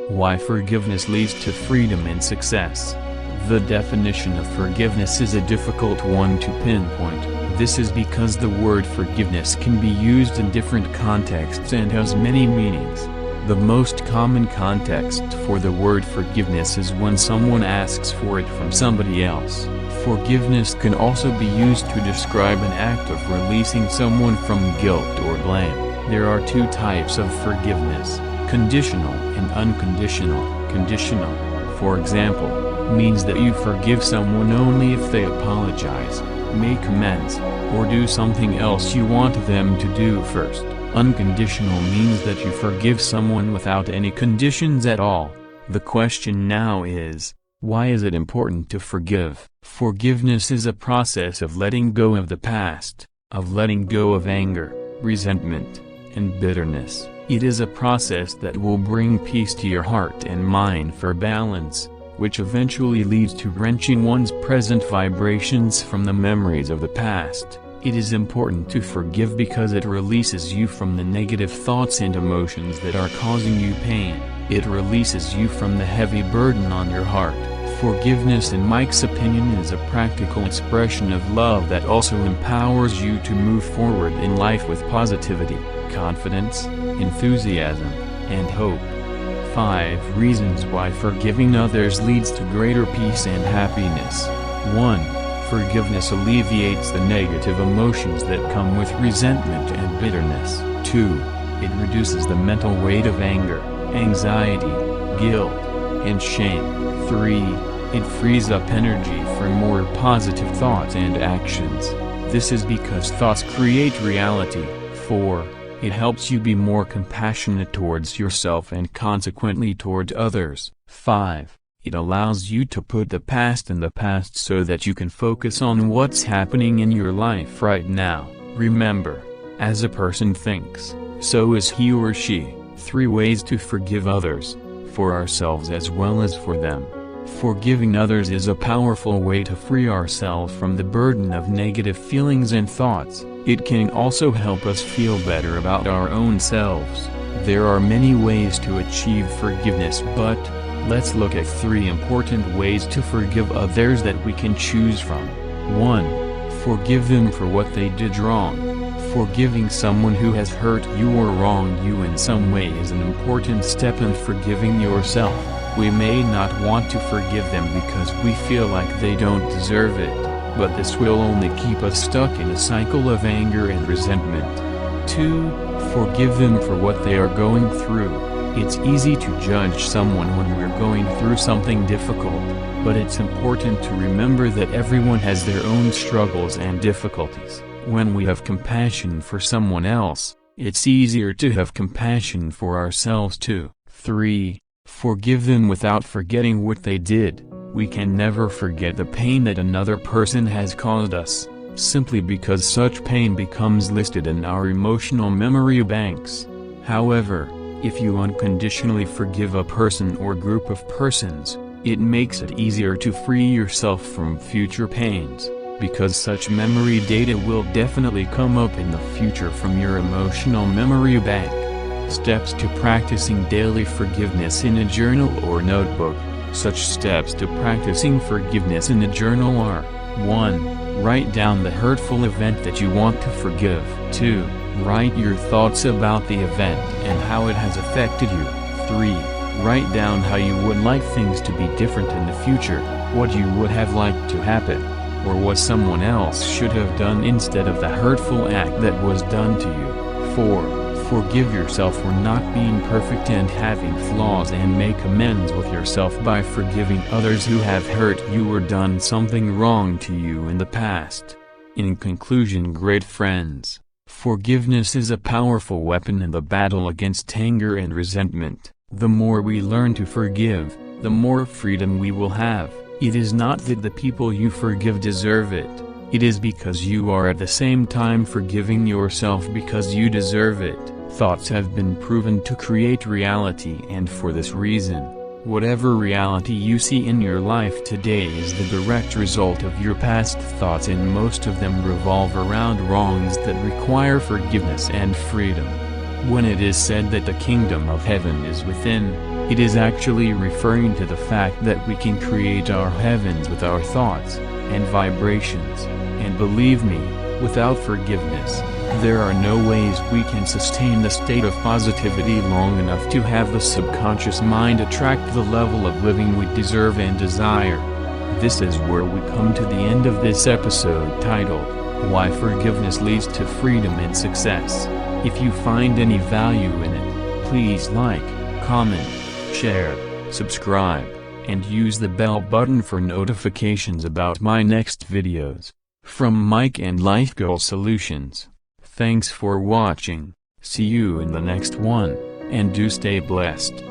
Why forgiveness leads to freedom and success. The definition of forgiveness is a difficult one to pinpoint. This is because the word forgiveness can be used in different contexts and has many meanings. The most common context for the word forgiveness is when someone asks for it from somebody else. Forgiveness can also be used to describe an act of releasing someone from guilt or blame. There are two types of forgiveness: conditional and unconditional. Conditional, for example, means that you forgive someone only if they apologize, make amends, or do something else you want them to do first. Unconditional means that you forgive someone without any conditions at all. The question now is, why is it important to forgive? Forgiveness is a process of letting go of the past, of letting go of anger, resentment, and bitterness. It is a process that will bring peace to your heart and mind for balance, which eventually leads to wrenching one's present vibrations from the memories of the past. It is important to forgive because it releases you from the negative thoughts and emotions that are causing you pain. It releases you from the heavy burden on your heart. Forgiveness, in Mike's opinion, is a practical expression of love that also empowers you to move forward in life with positivity, confidence, enthusiasm, and hope. 5 reasons why forgiving others leads to greater peace and happiness. 1. Forgiveness alleviates the negative emotions that come with resentment and bitterness. 2. It reduces the mental weight of anger, anxiety, guilt, and shame. 3. It frees up energy for more positive thoughts and actions. This is because thoughts create reality. 4. It helps you be more compassionate towards yourself and consequently toward others. 5. It allows you to put the past in the past so that you can focus on what's happening in your life right now. Remember, as a person thinks, so is he or she. 3 ways to forgive others, for ourselves as well as for them. Forgiving others is a powerful way to free ourselves from the burden of negative feelings and thoughts. It can also help us feel better about our own selves. There are many ways to achieve forgiveness, but let's look at 3 important ways to forgive others that we can choose from. 1. Forgive them for what they did wrong. Forgiving someone who has hurt you or wronged you in some way is an important step in forgiving yourself. We may not want to forgive them because we feel like they don't deserve it, but this will only keep us stuck in a cycle of anger and resentment. 2. Forgive them for what they are going through. It's easy to judge someone when we're going through something difficult, but it's important to remember that everyone has their own struggles and difficulties. When we have compassion for someone else, it's easier to have compassion for ourselves too. 3. Forgive them without forgetting what they did. We can never forget the pain that another person has caused us, simply because such pain becomes listed in our emotional memory banks. However, if you unconditionally forgive a person or group of persons, it makes it easier to free yourself from future pains, because such memory data will definitely come up in the future from your emotional memory bank. Steps to practicing daily forgiveness in a journal or notebook. Such steps to practicing forgiveness in a journal are: 1. Write down the hurtful event that you want to forgive. 2. Write your thoughts about the event and how it has affected you. 3. Write down how you would like things to be different in the future, what you would have liked to happen, or what someone else should have done instead of the hurtful act that was done to you. 4. Forgive yourself for not being perfect and having flaws, and make amends with yourself by forgiving others who have hurt you or done something wrong to you in the past. In conclusion, great friends, forgiveness is a powerful weapon in the battle against anger and resentment. The more we learn to forgive, the more freedom we will have. It is not that the people you forgive deserve it. It is because you are at the same time forgiving yourself because you deserve it. Thoughts have been proven to create reality, and for this reason, whatever reality you see in your life today is the direct result of your past thoughts, and most of them revolve around wrongs that require forgiveness and freedom. When it is said that the kingdom of heaven is within, it is actually referring to the fact that we can create our heavens with our thoughts and vibrations, and believe me, without forgiveness, there are no ways we can sustain the state of positivity long enough to have the subconscious mind attract the level of living we deserve and desire. This is where we come to the end of this episode titled, Why Forgiveness Leads to Freedom and Success. If you find any value in it, please like, comment, share, subscribe, and use the bell button for notifications about my next videos. From Mike and Life Goal Solutions. Thanks for watching, see you in the next one, and do stay blessed.